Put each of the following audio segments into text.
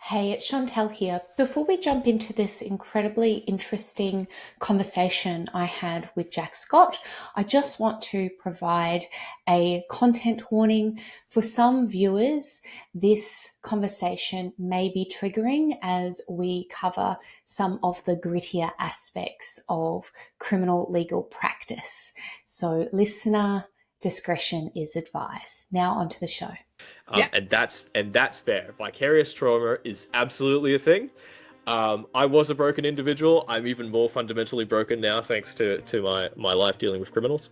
Hey, it's Chantal here. Before we jump into this incredibly interesting conversation I had with Jack Scott, I just want to provide a content warning. For some viewers, this conversation may be triggering as we cover some of the grittier aspects of criminal legal practice. So, listener discretion is advised. Now, onto the show. Yeah. And that's fair. Vicarious trauma is absolutely a thing. I was a broken individual. I'm even more fundamentally broken now, thanks to my life dealing with criminals.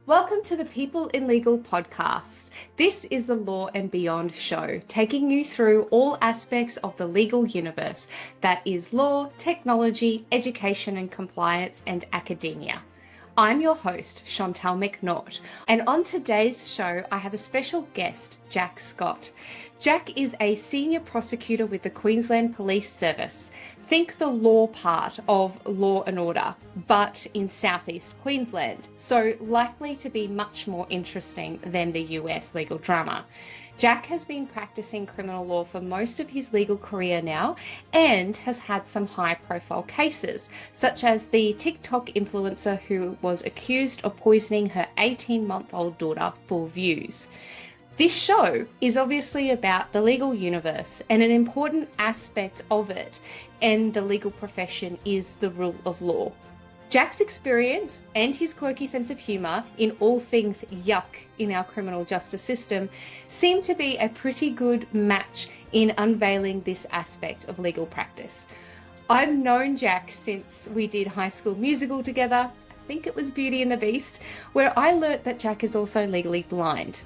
Welcome to the People in Legal podcast. This is the Law and Beyond show, taking you through all aspects of the legal universe that is law, technology, education and compliance, and academia. I'm your host, Chantal McNaught, and on today's show, I have a special guest, Jack Scott. Jack is a senior prosecutor with the Queensland Police Service. Think the law part of Law and Order, but in southeast Queensland, so likely to be much more interesting than the US legal drama. Jack has been practicing criminal law for most of his legal career now and has had some high-profile cases, such as the TikTok influencer who was accused of poisoning her 18-month-old daughter for views. This show is obviously about the legal universe, and an important aspect of it and the legal profession is the rule of law. Jack's experience and his quirky sense of humour in all things yuck in our criminal justice system seem to be a pretty good match in unveiling this aspect of legal practice. I've known Jack since we did High School Musical together. I think it was Beauty and the Beast, where I learnt that Jack is also legally blind.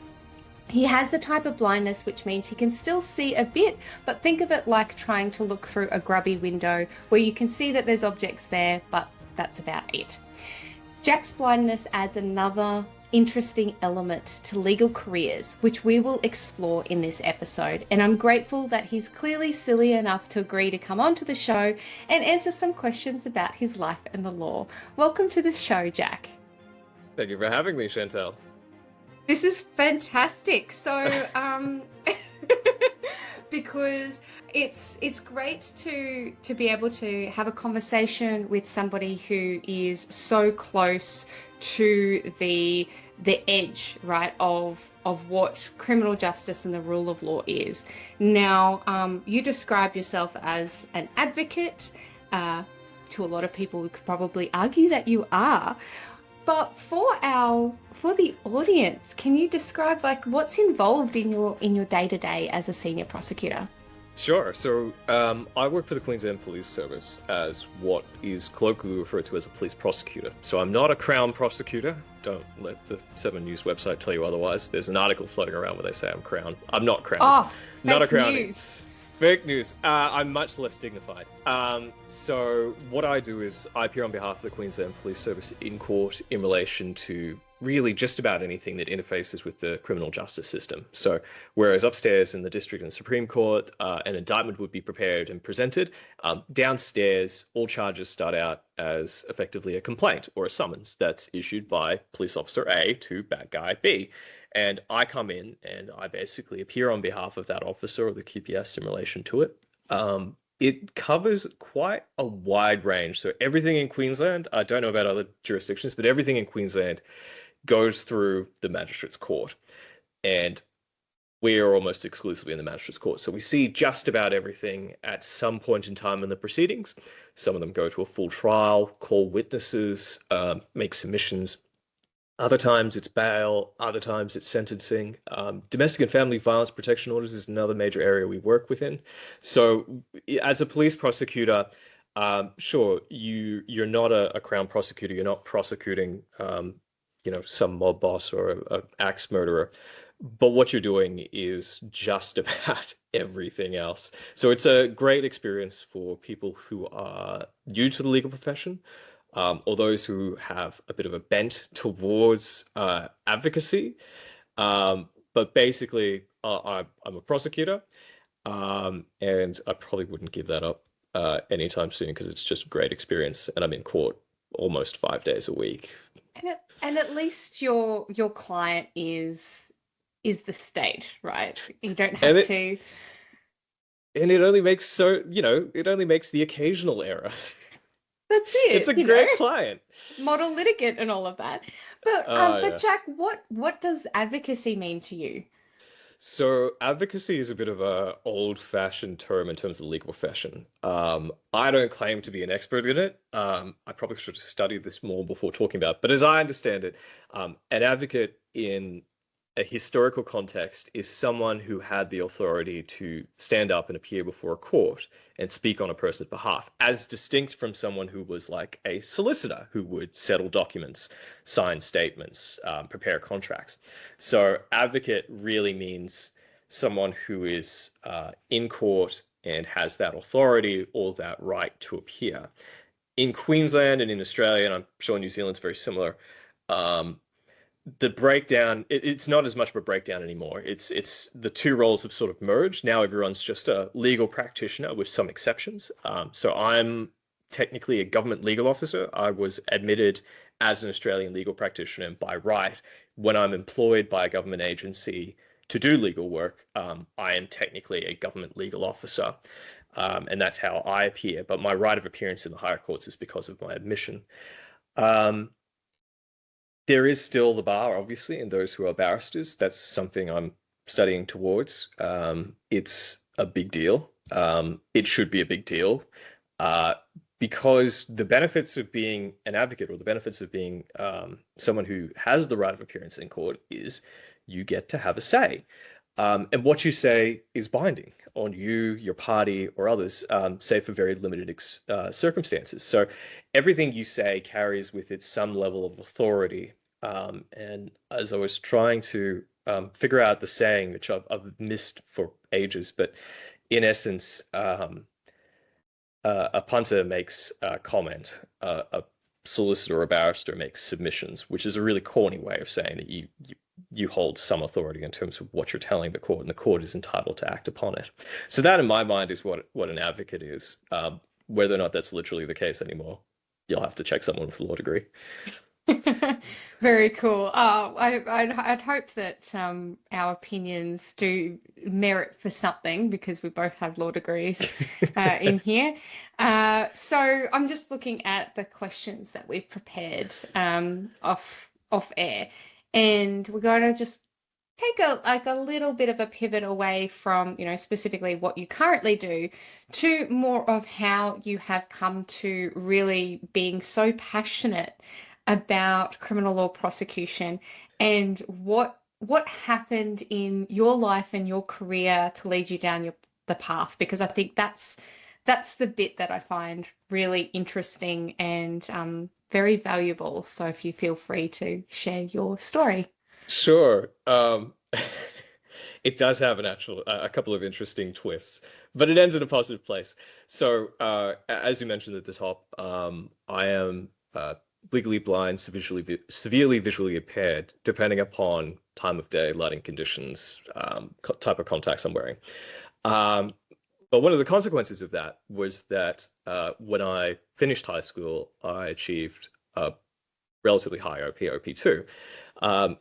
He has the type of blindness which means he can still see a bit, but think of it like trying to look through a grubby window where you can see that there's objects there, but that's about it. Jack's blindness adds another interesting element to legal careers, which we will explore in this episode. And I'm grateful that he's clearly silly enough to agree to come onto the show and answer some questions about his life and the law. Welcome to the show, Jack. Thank you for having me, Chantal. This is fantastic. So, because it's great to be able to have a conversation with somebody who is so close to the edge, right, of what criminal justice and the rule of law is. Now, you describe yourself as an advocate. To a lot of people, we could probably argue that you are. But for the audience, can you describe like what's involved in your day-to-day as a senior prosecutor? Sure. So I work for the Queensland Police Service as what is colloquially referred to as a police prosecutor. So I'm not a Crown prosecutor. Don't let the 7 News website tell you otherwise. There's an article floating around where they say I'm Crown. I'm not Crown. Oh, not a fake Crown. news. Fake news. I'm much less dignified. So what I do is I appear on behalf of the Queensland Police Service in court in relation to really just about anything that interfaces with the criminal justice system. So whereas upstairs in the District and Supreme Court, an indictment would be prepared and presented, downstairs all charges start out as effectively a complaint or a summons that's issued by police officer A to bad guy B. And I come in and I basically appear on behalf of that officer or the QPS in relation to it. It covers quite a wide range. So everything in Queensland, I don't know about other jurisdictions, but everything in Queensland goes through the magistrate's court. And we are almost exclusively in the magistrate's court. So we see just about everything at some point in time in the proceedings. Some of them go to a full trial, call witnesses, make submissions. Other times it's bail, other times it's sentencing. Domestic and family violence protection orders is another major area we work within. So as a police prosecutor, sure, you're not a Crown prosecutor. You're not prosecuting, some mob boss or a axe murderer. But what you're doing is just about everything else. So it's a great experience for people who are new to the legal profession, or those who have a bit of a bent towards advocacy. But basically, I'm a prosecutor, and I probably wouldn't give that up anytime soon because it's just a great experience, and I'm in court almost 5 days a week. And at least your client is the state, right? You don't have to And it only makes it only makes the occasional error. That's It's it, a great client. model litigant and all of that. But Yeah. Jack, what does advocacy mean to you? So advocacy is a bit of a old-fashioned term in terms of the legal profession. I don't claim to be an expert in it. I probably should have studied this more before talking about it. But as I understand it, an advocate in a historical context is someone who had the authority to stand up and appear before a court and speak on a person's behalf, as distinct from someone who was like a solicitor who would settle documents, sign statements, prepare contracts. So advocate really means someone who is in court and has that authority or that right to appear. In Queensland and in Australia, and I'm sure New Zealand's very similar, um, the breakdown, it's not as much of a breakdown anymore. It's the two roles have sort of merged. Now everyone's just a legal practitioner with some exceptions. So I'm technically a government legal officer. I was admitted as an Australian legal practitioner, and by right, when I'm employed by a government agency to do legal work, I am technically a government legal officer. And that's how I appear. But my right of appearance in the higher courts is because of my admission. Um, there is still the bar, obviously, and those who are barristers. That's something I'm studying towards. It's a big deal. It should be a big deal uh, because the benefits of being an advocate or the benefits of being someone who has the right of appearance in court is you get to have a say. And what you say is binding on you, your party, or others, save for very limited circumstances. So everything you say carries with it some level of authority. And as I was trying to figure out the saying, which I've missed for ages, but in essence, a punter makes a comment, a solicitor or a barrister makes submissions, which is a really corny way of saying that you hold some authority in terms of what you're telling the court, and the court is entitled to act upon it. So that, in my mind, is what an advocate is. Whether or not that's literally the case anymore, you'll have to check someone with a law degree. Very cool. I'd hope that our opinions do merit for something because we both have law degrees in here. So I'm just looking at the questions that we've prepared off air, and we're going to just take a little bit of a pivot away from, specifically what you currently do to more of how you have come to really being so passionate about criminal law prosecution and what happened in your life and your career to lead you down the path, because I think that's the bit that I find really interesting and very valuable. So if you feel free to share your story. Sure. It does have a couple of interesting twists, but it ends in a positive place. So, as you mentioned at the top, I am legally blind, severely visually impaired, depending upon time of day, lighting conditions, type of contacts I'm wearing. But one of the consequences of that was that when I finished high school, I achieved a relatively high OP, OP2.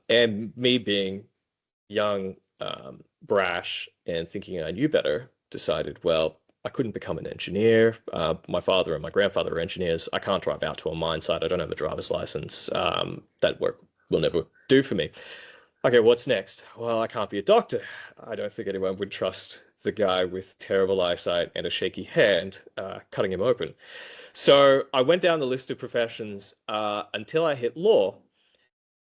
And me being young, brash, and thinking I knew better, decided, well, I couldn't become an engineer. My father and my grandfather are engineers. I can't drive out to a mine site. I don't have a driver's license. That work will never do for me. Okay, what's next? Well, I can't be a doctor. I don't think anyone would trust the guy with terrible eyesight and a shaky hand cutting him open. So I went down the list of professions until I hit law.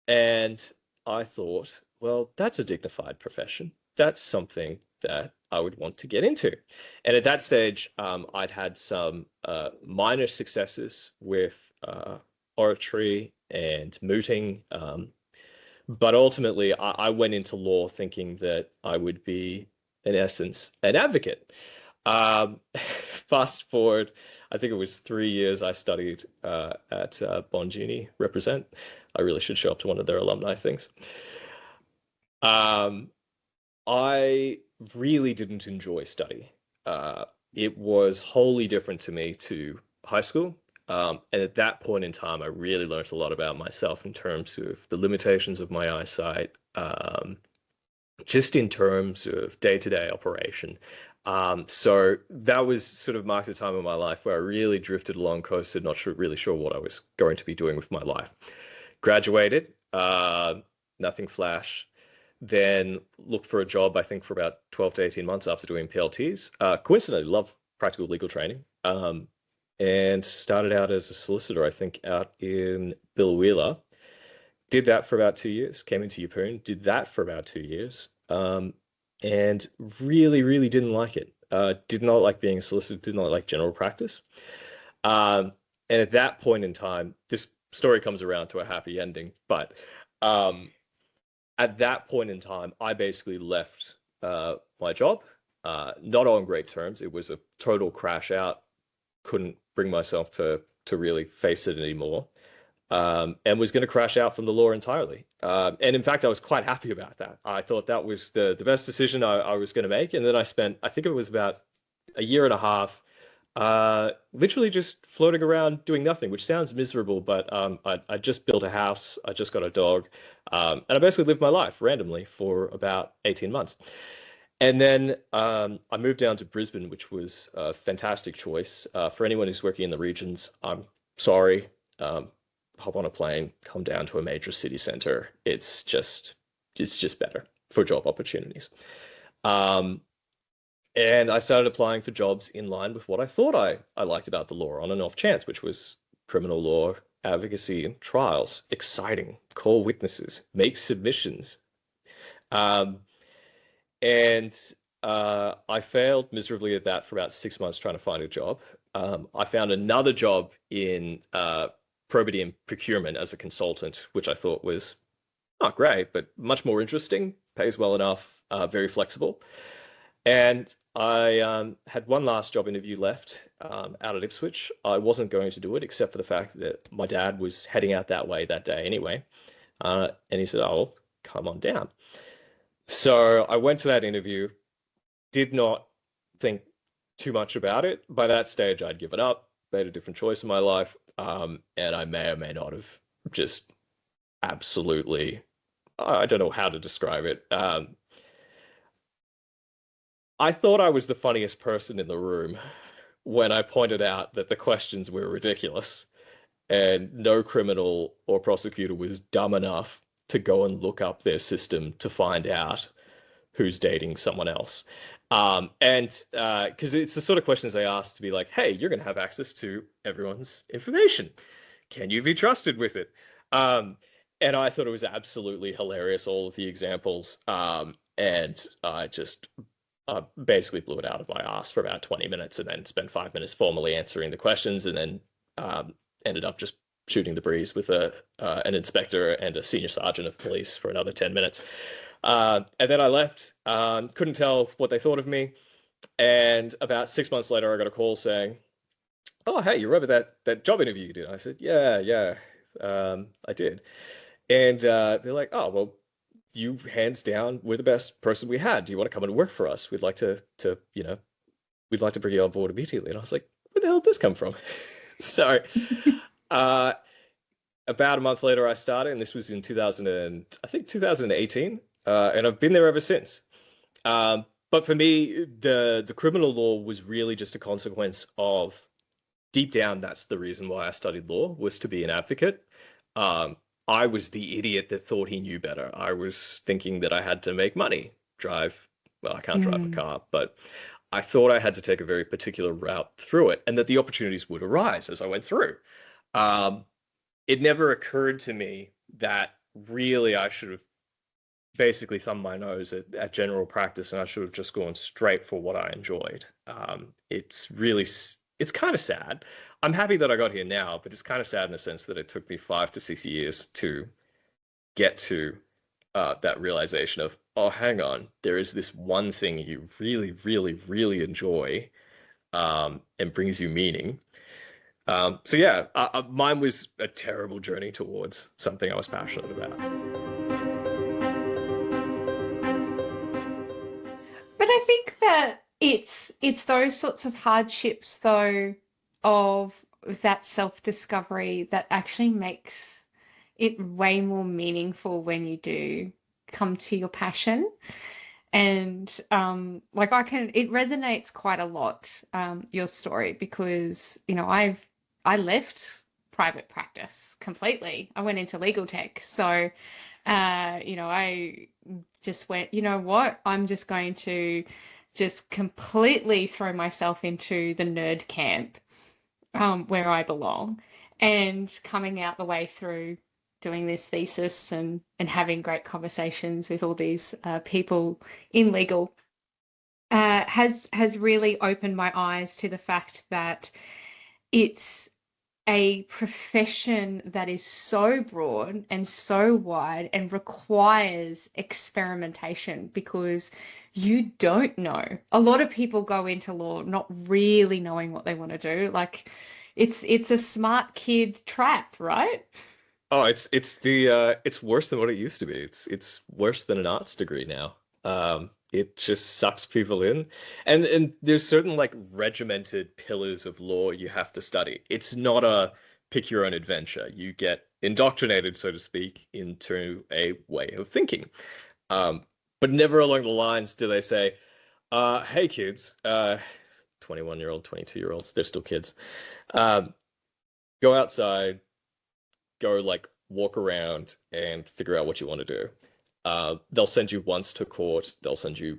And I thought, well, that's a dignified profession. That's something that I would want to get into. And at that stage, I'd had some minor successes with oratory and mooting. But ultimately, I went into law thinking that I would be, in essence, an advocate. Fast forward, I think it was 3 years I studied at Bond Uni, represent. I really should show up to one of their alumni things. I really didn't enjoy study. It was wholly different to me to high school. And at that point in time, I really learned a lot about myself in terms of the limitations of my eyesight, just in terms of day-to-day operation. So that was sort of marked a time in my life where I really drifted along, coasted, not sure, really sure what I was going to be doing with my life. Graduated, nothing flash. Then looked for a job, I think, for about 12 to 18 months after doing PLTs. Coincidentally, love practical legal training. And started out as a solicitor, I think, out in Billwheeler. Did that for about 2 years, came into Yeppoon, did that for about 2 years, and really, really didn't like it. Did not like being a solicitor, did not like general practice. Um, and at that point in time, this story comes around to a happy ending, but um, at that point in time, I basically left my job, not on great terms. It was a total crash out. Couldn't bring myself to really face it anymore, and was going to crash out from the law entirely. And in fact, I was quite happy about that. I thought that was the best decision I was going to make. And then I spent, I think it was about a year and a half, literally just floating around doing nothing, which sounds miserable, but I just built a house, I just got a dog, and I basically lived my life randomly for about 18 months. And then I moved down to Brisbane, which was a fantastic choice. For anyone who's working in the regions, I'm sorry. Hop on a plane, come down to a major city center. It's just better for job opportunities. Um, and I started applying for jobs in line with what I thought I liked about the law on an off chance, which was criminal law, advocacy, and trials. Exciting. Call witnesses, make submissions. Um, and I failed miserably at that for about 6 months trying to find a job. I found another job in probity and procurement as a consultant, which I thought was not great, but much more interesting, pays well enough, very flexible. And I had one last job interview left out at Ipswich. I wasn't going to do it, except for the fact that my dad was heading out that way that day anyway. And he said, "Oh, well, come on down." So I went to that interview, did not think too much about it. By that stage, I'd given up, made a different choice in my life, and I may or may not have just absolutely, I don't know how to describe it. I thought I was the funniest person in the room when I pointed out that the questions were ridiculous and no criminal or prosecutor was dumb enough to go and look up their system to find out who's dating someone else. And because it's the sort of questions they ask to be like, hey, you're going to have access to everyone's information. Can you be trusted with it? And I thought it was absolutely hilarious, all of the examples. And I just basically blew it out of my ass for about 20 minutes and then spent 5 minutes formally answering the questions and then ended up just shooting the breeze with an inspector and a senior sergeant of police for another 10 minutes. And then I left, couldn't tell what they thought of me. And about 6 months later, I got a call saying, "Oh, hey, you remember that job interview you did?" I said, yeah, I did. And they're like, "Oh, well, you hands down were the best person we had. Do you want to come and work for us? We'd like to we'd like to bring you on board immediately." And I was like, "Where the hell did this come from?" So, uh, about a month later, I started, and this was in 2018, and I've been there ever since. But for me, the criminal law was really just a consequence of, deep down, that's the reason why I studied law, was to be an advocate. I was the idiot that thought he knew better. I was thinking that I had to make money, well, I can't drive a car, but I thought I had to take a very particular route through it and that the opportunities would arise as I went through. It never occurred to me that really I should have basically thumbed my nose at general practice and I should have just gone straight for what I enjoyed. It's kind of sad. I'm happy that I got here now, but it's kind of sad in the sense that it took me 5 to 6 years to get to that realization of, oh, hang on, there is this one thing you really, really, really enjoy and brings you meaning. So yeah, mine was a terrible journey towards something I was passionate about. But I think that it's those sorts of hardships though of that self-discovery that actually makes it way more meaningful when you do come to your passion. And like it resonates quite a lot, your story, because, you know, I left private practice completely. I went into legal tech. So, you know, I just went, you know what, I'm just going to just completely throw myself into the nerd camp, where I belong, and coming out the way through doing this thesis and having great conversations with all these people in legal has really opened my eyes to the fact that it's a profession that is so broad and so wide and requires experimentation, because you don't know. A lot of people go into law not really knowing what they want to do. Like, it's a smart kid trap, right? Oh, it's worse than what it used to be. It's worse than an arts degree now. It just sucks people in, and there's certain like regimented pillars of law you have to study. It's not a pick your own adventure. You get indoctrinated, so to speak, into a way of thinking. But never along the lines do they say, "Hey kids, 21-year-old, 22-year-olds, they're still kids. Um, Go outside, go like walk around and figure out what you want to do. They'll send you once to court. They'll send you,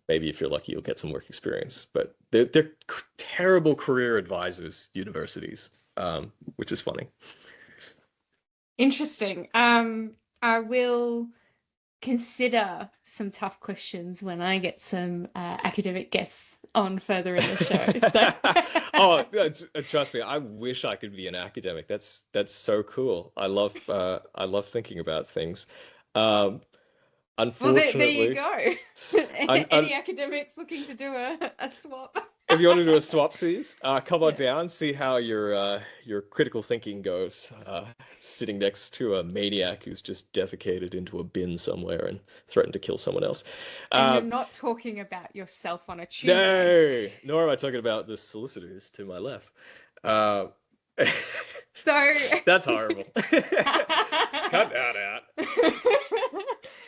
maybe if you're lucky, you'll get some work experience. But they're terrible career advisors, universities, which is funny. Interesting. I will consider some tough questions when I get some academic guests on further in the show. So. Oh, trust me, I wish I could be an academic. That's so cool. I love thinking about things. Um, Well, there you Unfortunately, go. un, Any un, academics looking to do a swap? if you want to do a swapsies, come on down, see how your critical thinking goes. Sitting next to a maniac who's just defecated into a bin somewhere and threatened to kill someone else. And you're Uh, not talking about yourself on a Tuesday. no, nor am I talking about the solicitors to my left. Uh, So. that's horrible. Cut that out.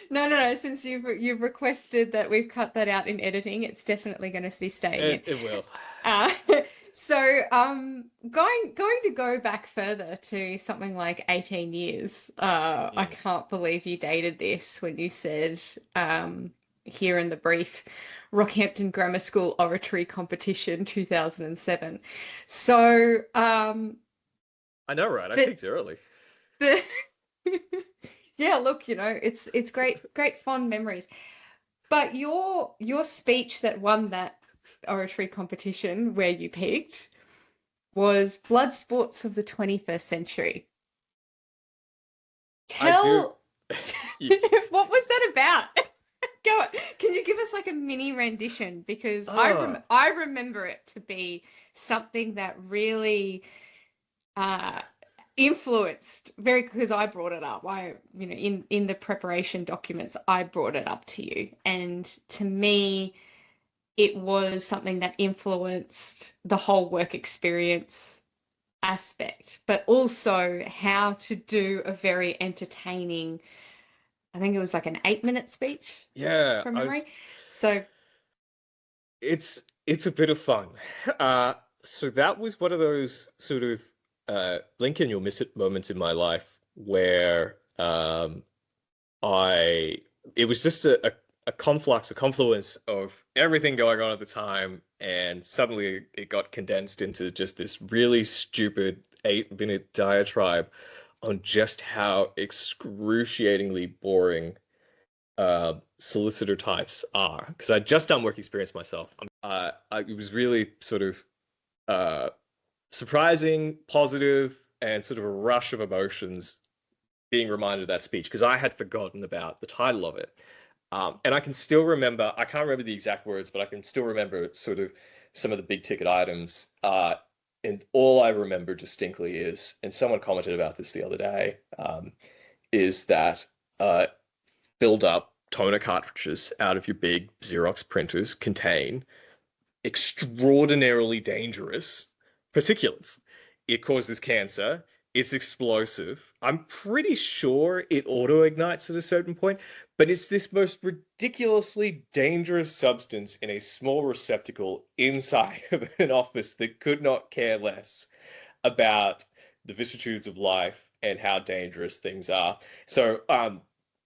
No. Since you've requested that we've cut that out in editing, it's definitely going to be staying in. It will. Uh, so, going to go back further to something like 18 years. I can't believe you dated this when you said, here in the brief, Rockhampton Grammar School Oratory Competition 2007. So, I know, right? I peaked early. the yeah, look, you know, it's great fond memories. But your speech that won that oratory competition where you peaked was Blood Sports of the 21st Century. Tell what was that about? Go on. Can you give us like a mini rendition? Because I remember it to be something that really influenced because I brought it up. You know, in the preparation documents, I brought it up to you. And to me, it was something that influenced the whole work experience aspect, but also how to do a very entertaining, I think it was like an 8-minute speach. Yeah, from memory. So it's a bit of fun. So that was one of those sort of blink and you'll miss it moments in my life where it was just a confluence of everything going on at the time, and suddenly it got condensed into just this really stupid 8-minute diatribe on just how excruciatingly boring solicitor types are. Because I'd just done work experience myself. It was really sort of surprising, positive, and sort of a rush of emotions being reminded of that speech, because I had forgotten about the title of it. And I can still remember, I can't remember the exact words, but I can still remember sort of some of the big ticket items. And all I remember distinctly is, and someone commented about this the other day, is that filled up toner cartridges out of your big Xerox printers contain extraordinarily dangerous particulates. It causes cancer. It's explosive. I'm pretty sure it auto ignites at a certain point, but it's this most ridiculously dangerous substance in a small receptacle inside of an office that could not care less about the vicissitudes of life and how dangerous things are. So,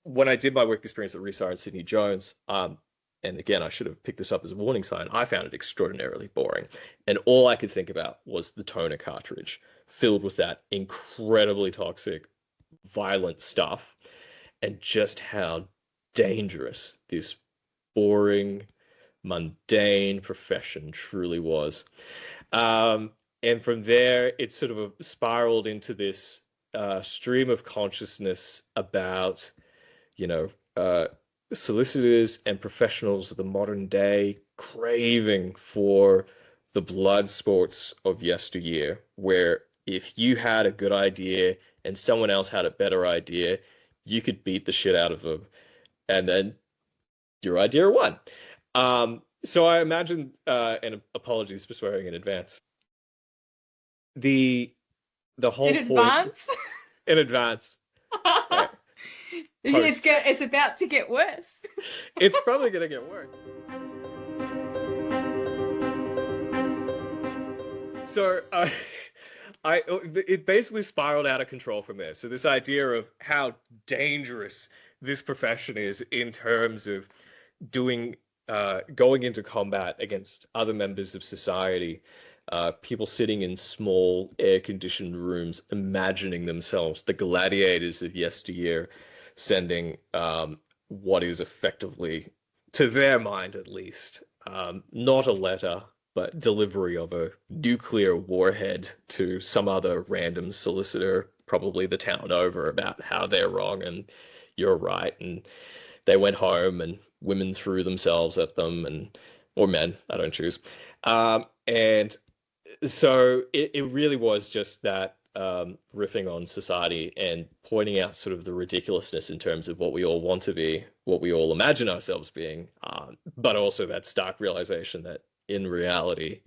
when I did my work experience at Resar and Sydney Jones, and again, I should have picked this up as a warning sign, I found it extraordinarily boring. And all I could think about was the toner cartridge filled with that incredibly toxic, violent stuff, and just how dangerous this boring, mundane profession truly was. And from there, it sort of spiraled into this stream of consciousness about, you know, solicitors and professionals of the modern day craving for the blood sports of yesteryear, where if you had a good idea and someone else had a better idea, you could beat the shit out of them, and then your idea won. So I imagine, and apologies for swearing in advance, the whole In point advance? in advance. It's about to get worse. It's probably gonna get worse. So, it basically spiraled out of control from there. So this idea of how dangerous this profession is in terms of doing, going into combat against other members of society, people sitting in small air-conditioned rooms, imagining themselves the gladiators of yesteryear, sending what is effectively, to their mind at least, not a letter, but delivery of a nuclear warhead to some other random solicitor, probably the town over, about how they're wrong and you're right. And they went home and women threw themselves at them, and or men, I don't choose. And so it really was just that, riffing on society and pointing out sort of the ridiculousness in terms of what we all want to be, what we all imagine ourselves being, but also that stark realization that in reality,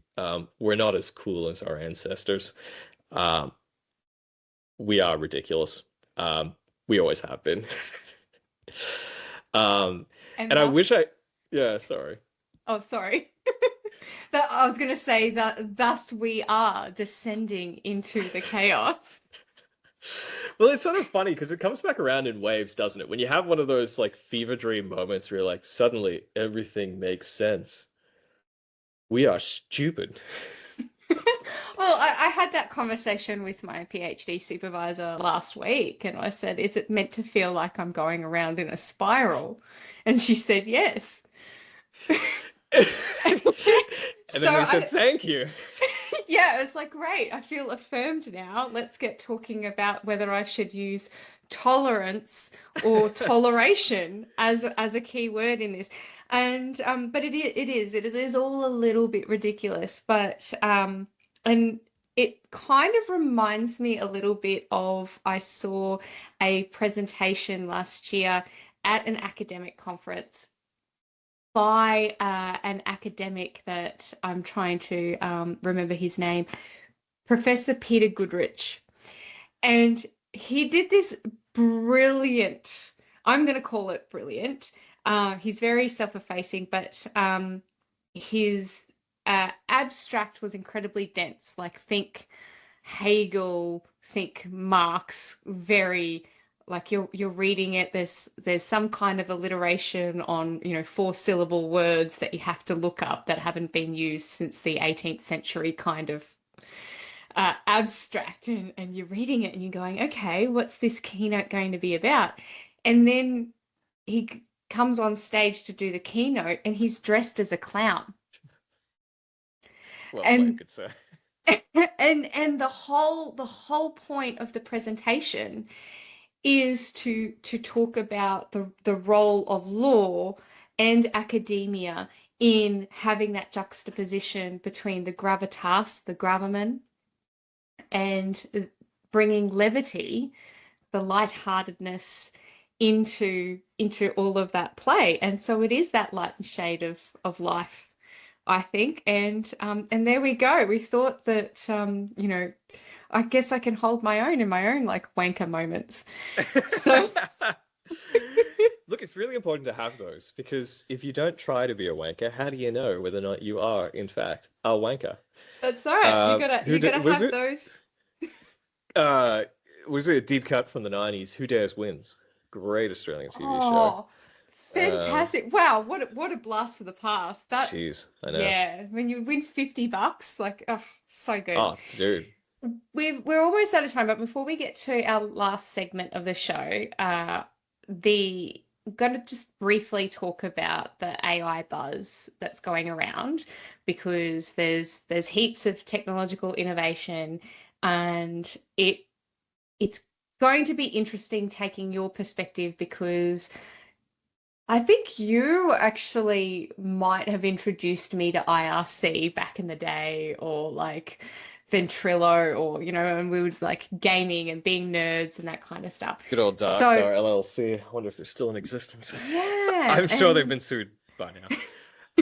we're not as cool as our ancestors. We are ridiculous. We always have been. And And I thus, wish I, yeah, sorry. oh, sorry. That I was going to say that thus we are descending into the chaos. Well, it's sort of funny because it comes back around in waves, doesn't it? When you have one of those like fever dream moments where you're like, suddenly everything makes sense. We are stupid. Well, I had that conversation with my PhD supervisor last week, and I said, "Is it meant to feel like I'm going around in a spiral?" And she said, "Yes." And then So they said, thank you. yeah, it's like, great, I feel affirmed now. Let's get talking about whether I should use tolerance or toleration as a key word in this. And but it is all a little bit ridiculous, but and it kind of reminds me a little bit of, I saw a presentation last year at an academic conference by an academic that I'm trying to remember his name, Professor Peter Goodrich. And he did this brilliant, I'm going to call it brilliant. He's very self-effacing, but his abstract was incredibly dense. Like, think Hegel, think Marx, very like you're reading it. There's some kind of alliteration on, 4-syllable words that you have to look up that haven't been used since the 18th century, kind of abstract, and you're reading it and you're going, okay, what's this keynote going to be about? And then he comes on stage to do the keynote and he's dressed as a clown. Well played, And good sir. and the whole point of the presentation is to talk about the role of law and academia in having that juxtaposition between the gravitas, the gravamen, and bringing levity, the lightheartedness, into all of that play. And so it is that light and shade of life, I think. And there we go. We thought that I guess I can hold my own in my own like wanker moments. So Look, it's really important to have those because if you don't try to be a wanker, how do you know whether or not you are, in fact, a wanker? that's all right. Who You gotta was have it? those. Uh, was it a deep cut from the 90s? Who Dares Wins? Great Australian TV show. Oh, Um, fantastic. Wow, what a blast for the past. That Jeez, I know. yeah, when you win $50, like oh, so good. Oh, dude. We're almost out of time, but before we get to our last segment of the show, the I'm going to just briefly talk about the AI buzz that's going around because there's heaps of technological innovation and it's going to be interesting taking your perspective because I think you actually might have introduced me to IRC back in the day, or like Ventrilo, or and we would like gaming and being nerds and that kind of stuff. Good old Dark So Star LLC. I wonder if they're still in existence. yeah, I'm sure they've and been sued by now.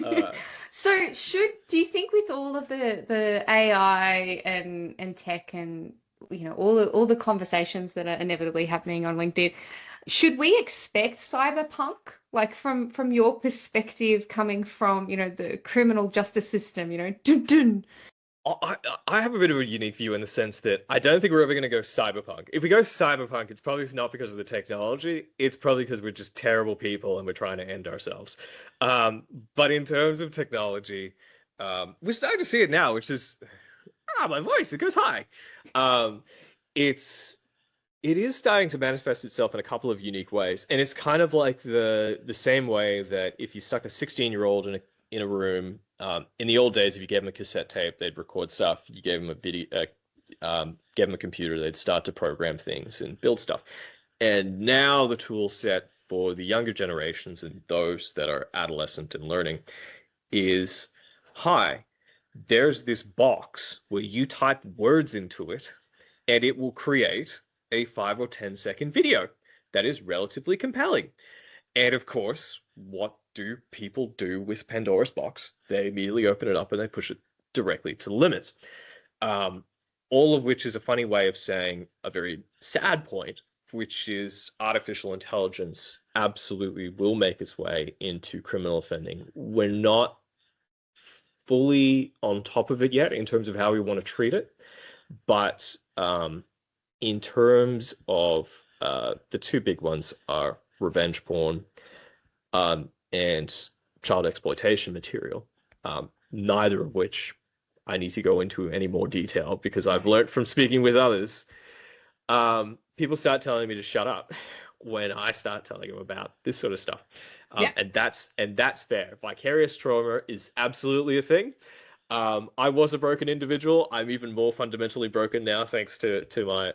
Uh, so do you think with all of the AI and tech and all the conversations that are inevitably happening on LinkedIn, should we expect cyberpunk, like from your perspective, coming from the criminal justice system, dun, dun. I have a bit of a unique view in the sense that I don't think we're ever going to go cyberpunk. If we go cyberpunk, it's probably not because of the technology. It's probably because we're just terrible people and we're trying to end ourselves. But in terms of technology, we're starting to see it now, which is my voice, it goes high. Um, it's it is starting to manifest itself in a couple of unique ways, and it's kind of like the same way that if you stuck a 16-year-old in a room, in the old days, if you gave them a cassette tape, they'd record stuff. You gave them a video, gave them a computer, they'd start to program things and build stuff. And now the tool set for the younger generations and those that are adolescent and learning is, hi, there's this box where you type words into it, and it will create a 5 or 10-second video that is relatively compelling. And of course, what do people do with Pandora's box? They immediately open it up and they push it directly to the limits. All of which is a funny way of saying a very sad point, which is artificial intelligence absolutely will make its way into criminal offending. We're not fully on top of it yet in terms of how we want to treat it, but in terms of the two big ones are revenge porn and child exploitation material, neither of which I need to go into any more detail because I've learned from speaking with others. People start telling me to shut up when I start telling them about this sort of stuff. Yeah. And that's fair. Vicarious trauma is absolutely a thing. I was a broken individual. I'm even more fundamentally broken now, thanks to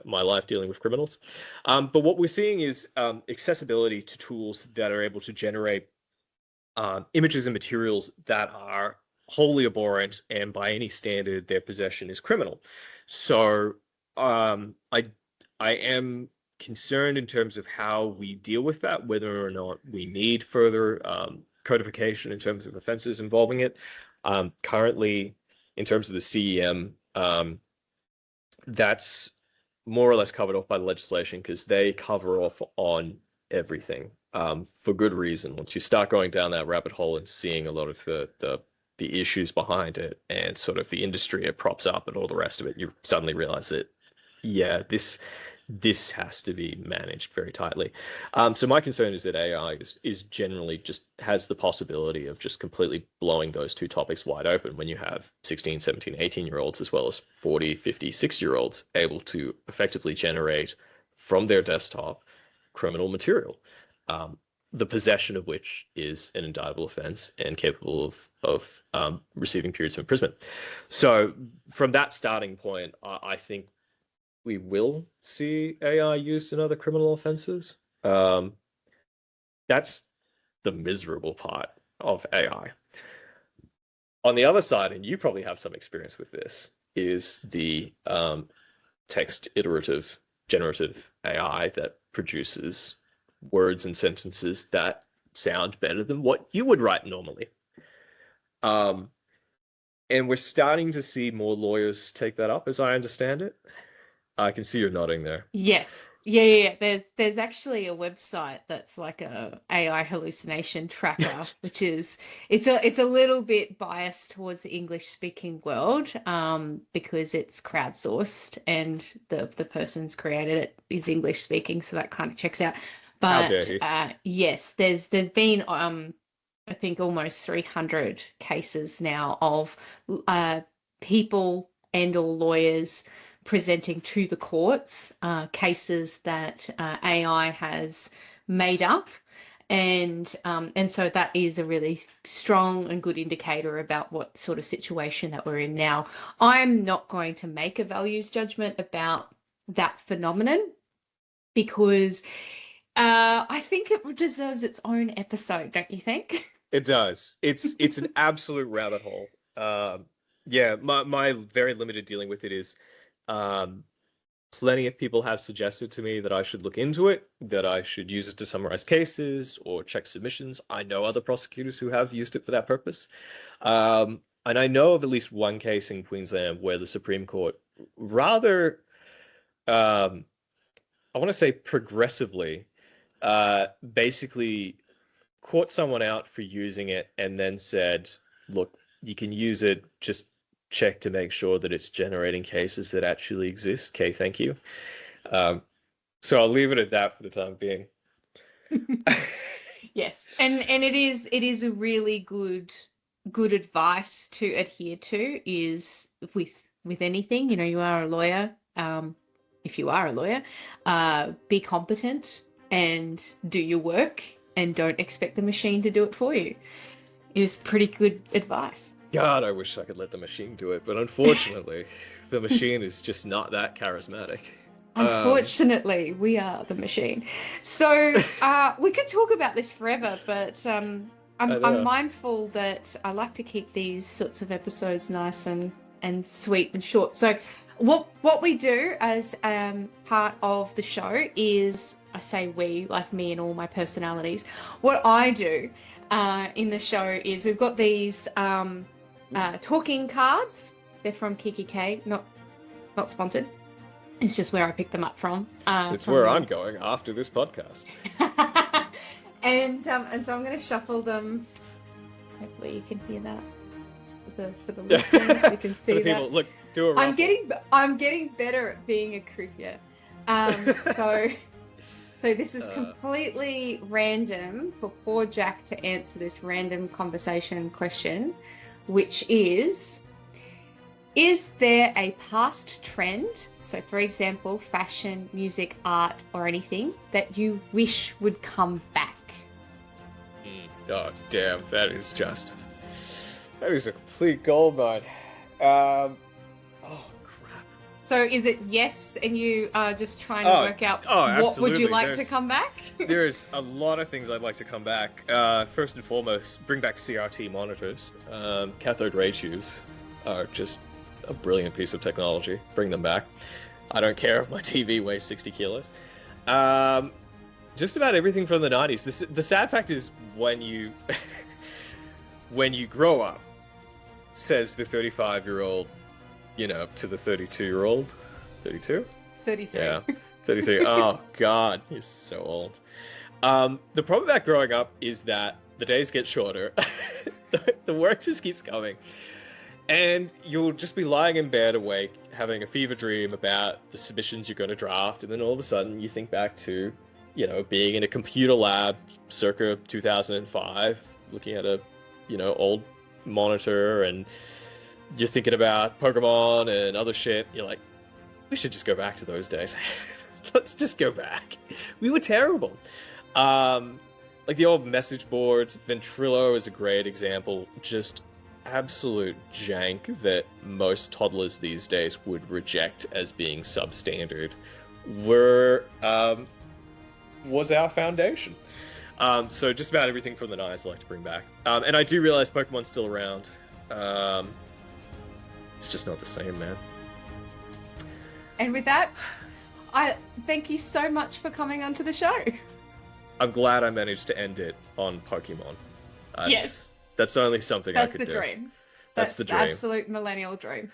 my life dealing with criminals. But what we're seeing is accessibility to tools that are able to generate images and materials that are wholly abhorrent, and by any standard, their possession is criminal. So I am concerned in terms of how we deal with that, whether or not we need further codification in terms of offenses involving it. Currently, in terms of the CEM, that's more or less covered off by the legislation because they cover off on everything for good reason. Once you start going down that rabbit hole and seeing a lot of the issues behind it and sort of the industry it props up and all the rest of it, you suddenly realize that, yeah, this has to be managed very tightly. So my concern is that AI is generally just has the possibility of just completely blowing those two topics wide open when you have 16, 17, 18-year-olds as well as 40, 50, 60-year-olds able to effectively generate from their desktop criminal material, the possession of which is an indictable offense and capable of receiving periods of imprisonment. So from that starting point, I think we will see AI used in other criminal offenses. That's the miserable part of AI. On the other side, and you probably have some experience with this, is the text iterative generative AI that produces words and sentences that sound better than what you would write normally. And we're starting to see more lawyers take that up, as I understand it. I can see you're nodding there. Yes. Yeah. There's actually a website that's like a AI hallucination tracker, which is it's a little bit biased towards the English speaking world, because it's crowdsourced and the person's created it is English speaking, so that kind of checks out. How dare But he? yes, there's been I think almost 300 cases now of people and or lawyers presenting to the courts cases that AI has made up, and so that is a really strong and good indicator about what sort of situation that we're in now. I'm not going to make a values judgment about that phenomenon because I think it deserves its own episode, don't you think? It does. It's an absolute rabbit hole. Yeah, my very limited dealing with it is, plenty of people have suggested to me that I should look into it, that I should use it to summarize cases or check submissions. I know other prosecutors who have used it for that purpose. And I know of at least one case in Queensland where the Supreme Court rather, I want to say progressively, basically caught someone out for using it and then said, look, you can use it, just check to make sure that it's generating cases that actually exist. Okay, thank you. So I'll leave it at that for the time being. Yes, and it is a really good advice to adhere to is with anything. You know, you are a lawyer. If you are a lawyer, be competent and do your work and don't expect the machine to do it for you. Is pretty good advice. God, I wish I could let the machine do it, but unfortunately, the machine is just not that charismatic. Unfortunately, we are the machine. So we could talk about this forever, but I'm mindful that I like to keep these sorts of episodes nice and sweet and short. So what we do as part of the show is, I say we, like me and all my personalities, what I do in the show is we've got these talking cards. They're from Kiki K, not sponsored. It's just where I picked them up from. It's where I'm going after this podcast. and so I'm going to shuffle them. Hopefully you can hear that. For the listeners, you can see for the people, that. look, do a ruffle. I'm getting better at being a croupier. So this is completely random for poor Jack to answer this random conversation question, which is there a past trend, so for example, fashion, music, art, or anything, that you wish would come back? Oh, damn, that is a complete goldmine. Oh, crap. So is it yes, and you are just trying to work out what would you like to come back? There's a lot of things I'd like to come back. First and foremost, bring back CRT monitors. Cathode ray tubes are just a brilliant piece of technology. Bring them back. I don't care if my TV weighs 60 kilos. Just about everything from the 90s. The sad fact is when you grow up, says the 35-year-old, to the 32-year-old. 32? 33. Yeah, 33. Oh, God, you're so old. The problem about growing up is that the days get shorter. The work just keeps coming. And you'll just be lying in bed awake, having a fever dream about the submissions you're going to draft, and then all of a sudden you think back to, being in a computer lab circa 2005, looking at a, old monitor, and you're thinking about Pokemon and other shit. You're like, we should just go back to those days. Let's just go back. We were terrible. Like the old message boards, Ventrilo is a great example. Just absolute jank that most toddlers these days would reject as being substandard was our foundation. So just about everything from the 90s I like to bring back. And I do realize Pokemon's still around. It's just not the same, man. And with that, I thank you so much for coming onto the show. I'm glad I managed to end it on Pokemon. Yes. That's only something I could do. That's the dream. That's the dream. Absolute millennial dream.